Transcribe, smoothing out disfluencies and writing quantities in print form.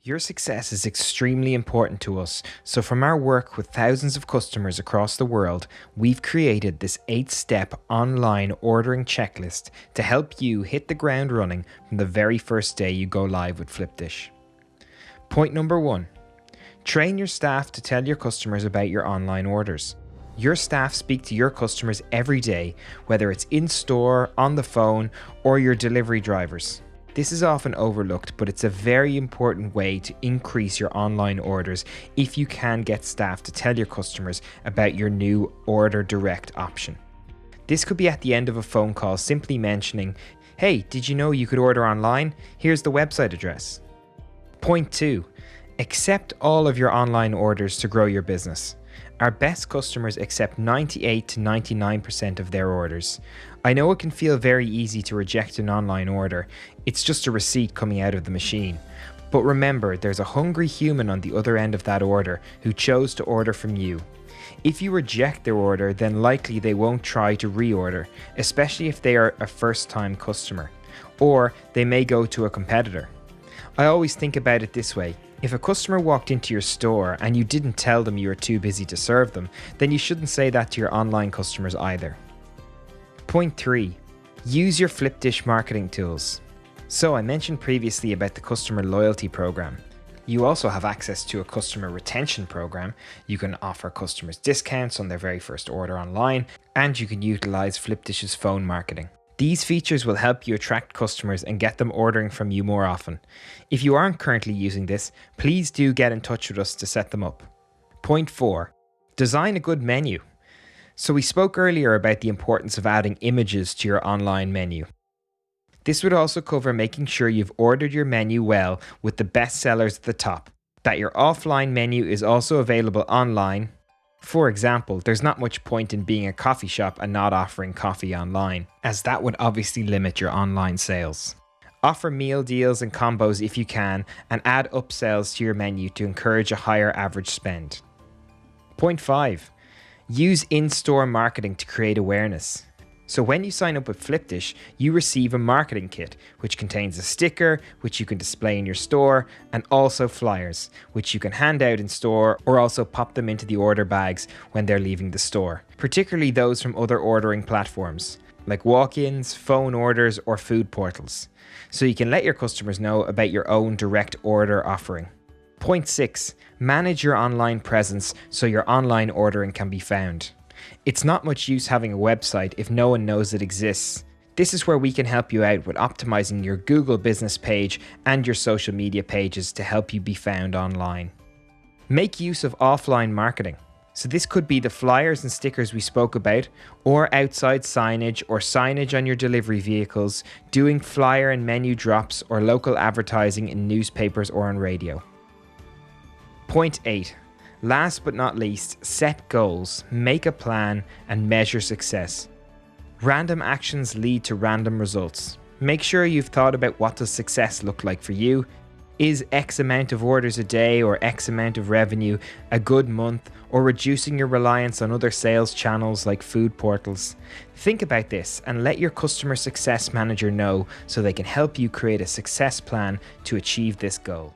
Your success is extremely important to us, so from our work with thousands of customers across the world, we've created this 8-step online ordering checklist to help you hit the ground running from the very first day you go live with Flipdish. Point number 1. Train your staff to tell your customers about your online orders. Your staff speak to your customers every day, whether it's in store, on the phone, or your delivery drivers. This is often overlooked, but it's a very important way to increase your online orders if you can get staff to tell your customers about your new Order Direct option. This could be at the end of a phone call, simply mentioning, "Hey, did you know you could order online? Here's the website address." Point 2. Accept all of your online orders to grow your business. Our best customers accept 98 to 99% of their orders. I know it can feel very easy to reject an online order. It's just a receipt coming out of the machine. But remember, there's a hungry human on the other end of that order who chose to order from you. If you reject their order, then likely they won't try to reorder, especially if they are a first-time customer, or they may go to a competitor. I always think about it this way. If a customer walked into your store and you didn't tell them you were too busy to serve them, then you shouldn't say that to your online customers either. Point 3. Use your Flipdish marketing tools. So I mentioned previously about the customer loyalty program. You also have access to a customer retention program. You can offer customers discounts on their very first order online, and you can utilize Flipdish's phone marketing. These features will help you attract customers and get them ordering from you more often. If you aren't currently using this, please do get in touch with us to set them up. Point 4. Design a good menu. So we spoke earlier about the importance of adding images to your online menu. This would also cover making sure you've ordered your menu well with the best sellers at the top, that your offline menu is also available online. For example, there's not much point in being a coffee shop and not offering coffee online, as that would obviously limit your online sales. Offer meal deals and combos if you can, and add upsells to your menu to encourage a higher average spend. Point 5. Use in-store marketing to create awareness. So when you sign up with Flipdish, you receive a marketing kit, which contains a sticker, which you can display in your store, and also flyers, which you can hand out in store or also pop them into the order bags when they're leaving the store, particularly those from other ordering platforms, like walk-ins, phone orders, or food portals. So you can let your customers know about your own direct order offering. Point 6. Manage your online presence so your online ordering can be found. It's not much use having a website if no one knows it exists. This is where we can help you out with optimizing your Google business page and your social media pages to help you be found online. Make use of offline marketing. So this could be the flyers and stickers we spoke about, or outside signage or signage on your delivery vehicles, doing flyer and menu drops, or local advertising in newspapers or on radio. Point 8. Last but not least, set goals, make a plan, and measure success. Random actions lead to random results. Make sure you've thought about what does success look like for you. Is X amount of orders a day or X amount of revenue a good month, or reducing your reliance on other sales channels like food portals? Think about this and let your customer success manager know so they can help you create a success plan to achieve this goal.